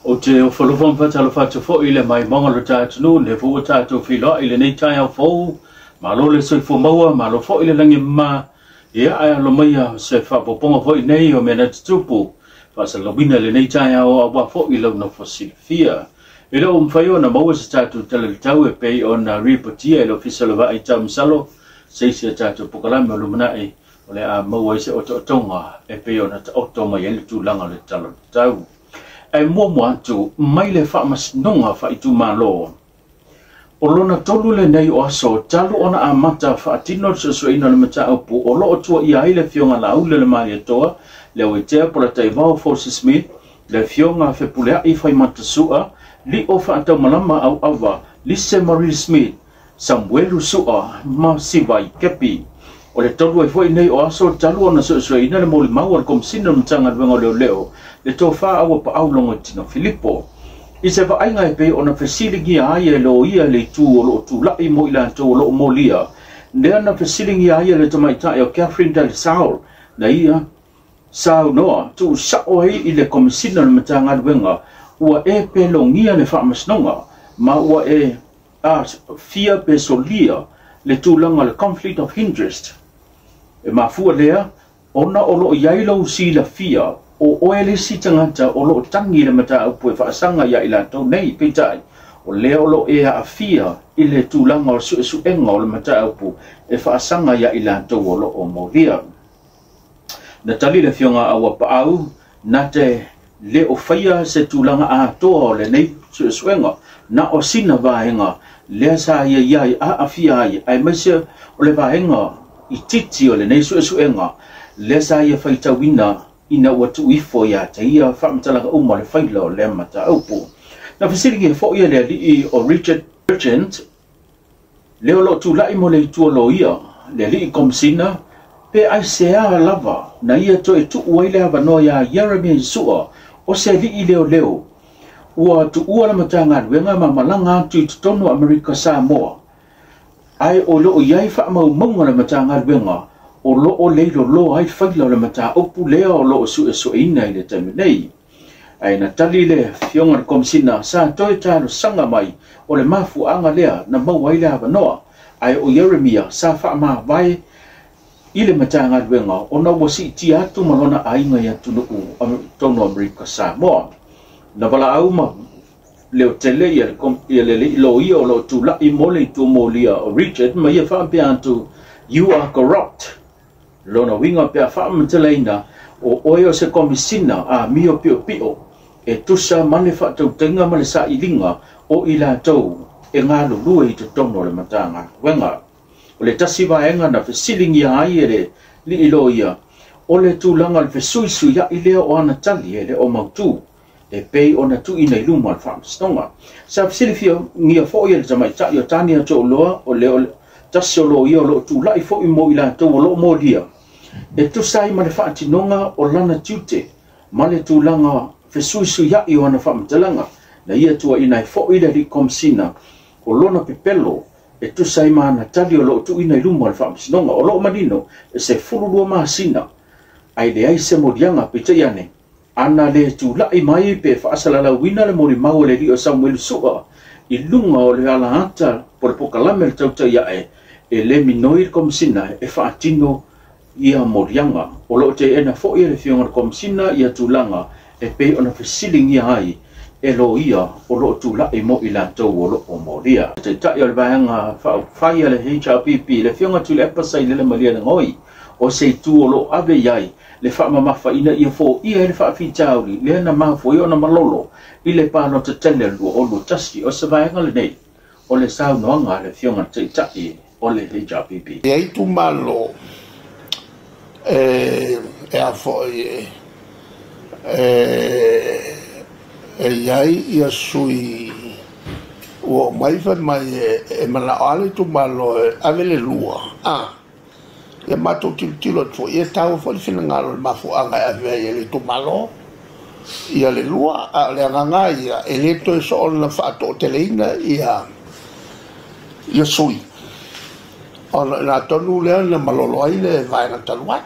O te o whalufam whatalo whatu fo i le mai monga lo tātunu, le fo o tātou whiloa i le nei tai au fōu, ma lo le soi fo maua, ma lo fo i le langi ma, ia ai alo maia se whapoponga fo i nei o mena tutupu, whasa lawina le nei tai au awa fo i lau na fosilifia. I leo mwhaio na maua sa tātou tala le tau e pei o na ripotia i lo fisalova ai tau msalo, seisi a tātou pukalame o lumanai, o le a maua i se o tonga e pei o na ta otonga i ele tūlanga le tala le tau. Ai mua atu mai le whaamasnunga whaitu malo. O lona tolu le nei o aso, talu ona a mata whaatino sa suaina le mata aupu, o lo tua ia i le fionga la au le mai atoa, le o itea pola taivao Forces Smith, le fionga whepulea i whai matasua, li o whaatau malama au awa, Lise Marie Smith, Samuelu Sua, ma siwai kepi. O le tolu e fwoi nei o aso, talu ona sa suaina le moli maua le komsina mtanga luenga leo leo, le tofa awa pa au longa tino Filippo. I se vaainga e pe ona fesilingi aia e lo ia le tu o lo tu lai mo ila to lo mo lia. Nea na fesilingi aia le tamaitai o Catherine Del Saul, na ia Sao noa tu sao hei i le komisina le matanga luenga, ua e pe longia le whaamasnonga, ma ua e fia pe solia le tūlanga le conflict of interest. E mafua lea, ona o lo iailau si la fia, o oele si tangata o lo tangi le mata upu e whaasanga ia ila tau nei peitai, o leo lo e a fia i le tūlanga o suenga o le mata upu e whaasanga ia ila tau o lo o moria. Na tali le fionga awa paau, na te le o whaia se tūlanga a toa o le nei suenga, na o sina vahenga, lea sa ia iai a fia ai, ai maise o le vahenga i titi o le nei suenga, lea sa ia whaitawina ina watu ifo ya te ia whaamatalaka uma le whaila o le mata aupu. Na whasiringi e fo ia le li o Richard Merchant, leo lo tu lai mo le tua lo ia, le li komsina, pe ai sea lava, na ia to e tu uaile hava no ya Jeremy Sua, o se li leo leo, ua tu ua la matanga ruenga ma malanga tu tono Amerika Samoa. Ai o lo iai whaamau maunga la matanga ruenga, o lo o leilo lo ai whaila o le mata opu lea o lo o su e so ina i le taimu nei. Ai na tali le fionga komsina sa toi talo sanga mai o le mafu anga lea na mau ai le hava noa. Ai o Jeremia sa whaama vai i le matanga ruenga o na wasi ti atu malona ainga i atu nuku tono Amerika Samoa. Na wala au ma leo tele i le lo ia o lo tu la i mole tu molia o Richard ma ia whaampe atu you are corrupt. Lona winga pe a whaamanteleina o oeo se komisina a mio pio pio e tusa mane whaatau tenga male sa ilinga o ila tau e ngā lulua i te tono le matanga wenga. O le tasiwa enga na whesilingi a ai ere li ilo ia o le tūlanga le whesuisu ia i leo o ana tali e le o mautu e pei o na tu ina iluma le whaamstonga. Sa whesilifia ngia fo ia le tamai tai o tani a to loa o leo tasi o lo ia o lo tūlai fo i mo ila tau o lo mo lia. E tu sai ma le whaatinonga o lana tiute, ma le tūlanga whesuisu ia i o ana whaamatalanga, na ia tua ina e fo ila li komsina o lona pepelo, e tu sai ma ana tali o lo tu ina i luma le whaamasinonga, o lo manino, e se fururua maa sina, ai le ai se morianga pita iane, ana le tūlai mai pe whaasalala wina le mori mau le li o Samuel Sua, i lunga o le ala hata por pokalame le tauta ia e le minoi komsina e whaatino ia morianga o lo te ena fo ia le fionga komsina ia tūlanga e pe ona whesilingi ai e lo ia o lo tūla e mo ila tau o lo o moria. Te tai o le vahanga whaia le HRPP le fionga tu le epasai le malia le ngoi o se tu o lo ave iai le whaamamafa ina ia fo ia le whaafitauri le na mafo i ona malolo i le pāno te tele lua o lo tasi o se vahanga le nei o le sau noanga le fionga te tai o le HRPP. E ai tu malo e a foi iai ia sui o mai fa mai e mana ale tu malo ave le lua e mato tilo fo e tau fo le fina ngalo ma fo anga ave le tu malo ia le lua le nganga ia e le to so na fa to teleina ia sui ona na tonu le na malolo ai le vai na talwa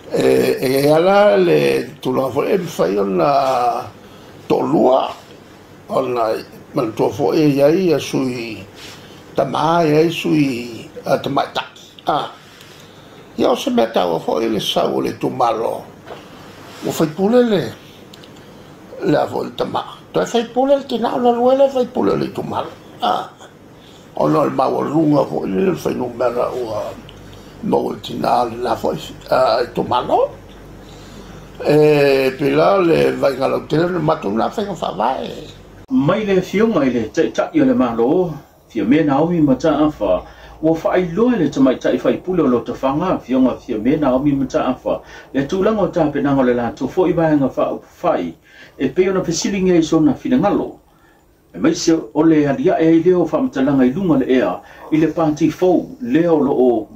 e ala le tu la fo e fai ona tolua ona man to fo e ai sui tama e sui tamata ia o se meta o fo ele sau le tumalo o fai pulele la volta ma to fai pulele que na la ruela fai pulele tumalo ona il mau lunga fo ele fai numera o multinal la fo tumalo pela le vai ngalo tele matuna fai fa vai mai le fionga ile ta yo le malo fio me naomi mata afa wo fai lo le tama tai fai pulo lo to fanga fionga fio me naomi mata afa le tulango ta pe nango le la to fo i vai nga fai e pe ona fesilinga i sona fina ngalo e mai se ole alia e leo fa mtalanga i lunga le ea ile panti fo leo lo o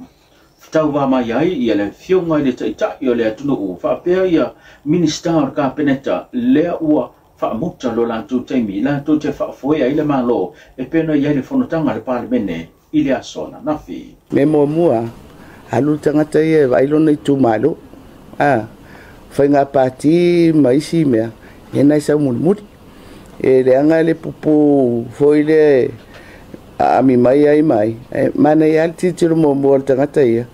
tau wa mai ai ia le fionga ile ta yo le atuno o fa pe ia minister ka peneta le ua fa muta lo la tu temi la tu te fa foi ai le malo e pena ia le fonotanga le parlemene ile asona na fi me mo mua alu tanga te e vai lo nei tu malo fa nga pati mai si me e nai sa mut e le anga le pupu foi le a mi mai ai mai mana ia ti ti mo mo tanga te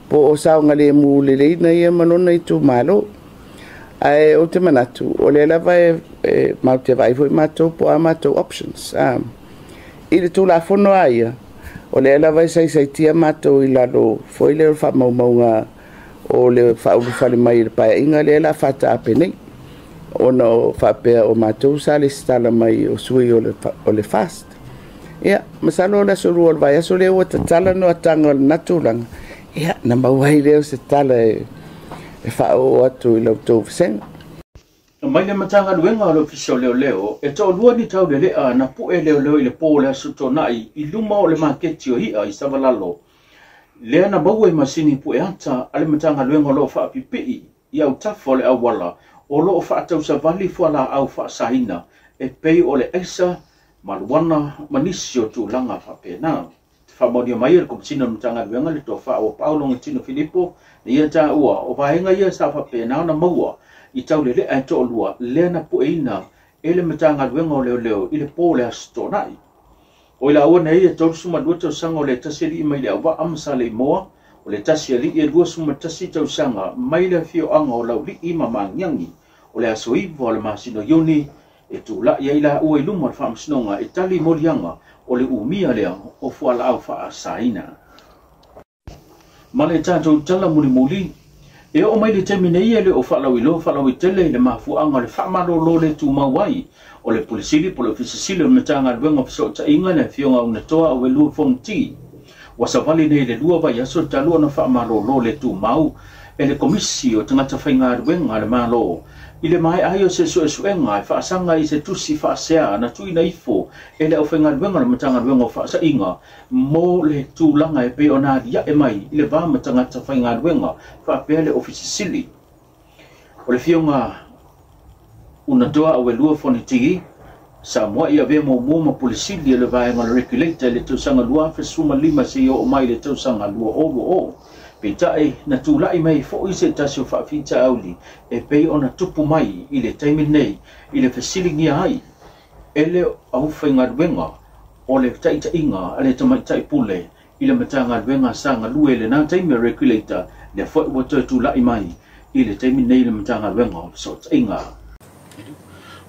po o sa nga le mu le na ia mano nei tu malo ai o te manatu o le lava mau te vai foi mato po a mato options ile tu la fono ai o le lava sai tia mato i lado foi le fa mau nga o le fa o fa le mai pa inga le la fata apene o no fa pe o mato sa le stala mai o sui o le fast ia masalo la so ro vai so le o tala no tanga natulang ia na mai le se tala e fa o atu i lau tau sen. Mai le matanga luenga lo fisio leo e tau lua ni tau le a na pu e leo i le po le suto nai i luma o le maketi o hia i savalalo. Lea na mau e masini pu e ata ale matanga luenga lo fa apipii i au tafo le awala o lo fa atau sa vali fuala au fa sahina e pei o le esa maluana manisio tu langa fa pena. Famonia mai le komsina matanga luenga le to fa o Paulo Ngitino Filipo ia ta ua o vaenga ia sa fa pena na maua i tau le a to lua le na puina ele matanga luenga o leo i le pole astonai o ila ona ia to suma do to sanga o le taseli mai le wa amsa le moa o le taseli e lua suma tasi to sanga mai le fio anga o lau li ima mangiangi o le asoi vo le masino yoni e tu la ia ila o iluma fa msnonga e tali molianga o le umia le o fuala au fa asaina male tato tala muli e o mai le temine ia le o falawi tele le mafuanga le famalo lo le tu mawai o le polisili po le fisisili o matanga luenga fiso ta inga le fionga una toa o lu fonti wasavali nei le lua vai aso talua na famalo lo le tu mau e le komisi o tangata whainga luenga le malo i le mai ai o se suenga e whaasanga i se tusi whaasea na tui na ifo e le au whainga luenga le matanga luenga o whaasa inga mo le tūlanga e pe o nā ria e mai i le vā matanga ta whainga luenga whaapea le ofisi sili o le fionga una toa au e lua foniti sa moa ia ve mo ma polisili le vaenga le regulator le tausanga lua fesuma lima se o mai le tausanga lua o Peitai na tūlai mai fo i se tasio whaafita auli e pei ona tupu mai i le taimi nei i le fesilingi ai e le au whainga ruenga o le taita inga a le tamaitai pule i le matanga ruenga sanga lue le nā taimi regulator le fo i wato tūlai mai i le taimi nei le matanga ruenga so inga.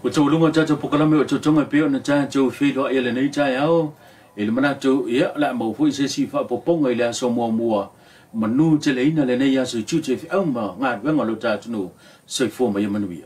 O tau lunga tata pokalame o tutonga peo na taa tau whilo a ele nei tai au e le manatu ia la maufu i se si wha poponga i le aso mua manu te leina le nei aso i tūte fi au ma ngā ruenga lo tātunu so i fōma i manuia.